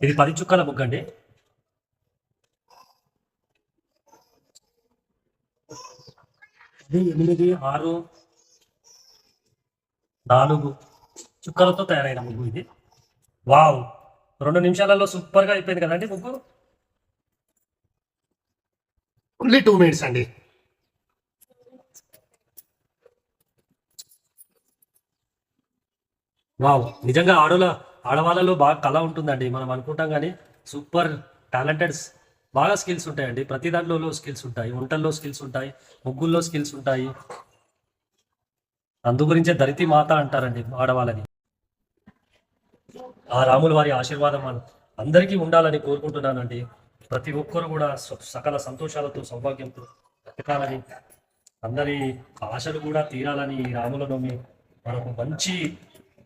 ఇది 10 చుక్కల ముగ్గు అండి. 8, 6, 4 చుక్కలతో తయారైన ముగ్గు ఇది. వావ్! 2 నిమిషాలలో సూపర్‌గా అయిపోయింది కదండీ ముగ్గు. ఓన్లీ 2 మినిట్స్ అండి. వావ్! నిజంగా ఆడవాళ్ళలో బాగా కళ ఉంటుందండి. మనం అనుకుంటాం గానీ సూపర్ టాలెంటెడ్స్ బాగా స్కిల్స్ ఉంటాయండి. ప్రతి దాంట్లో స్కిల్స్ ఉంటాయి. వంటల్లో స్కిల్స్ ఉంటాయి. ముగ్గుల్లో స్కిల్స్ ఉంటాయి. అందు గురించే ధరితి మాత అంటారండి ఆడవాళ్ళని. ఆ రాముల వారి ఆశీర్వాదం అందరికీ ఉండాలని కోరుకుంటున్నానండి. ప్రతి ఒక్కరు కూడా సకల సంతోషాలతో, సౌభాగ్యంతో బ్రతకాలని, అందరి ఆశలు కూడా తీరాలని ఈ రాముల నవమి మనకు మంచి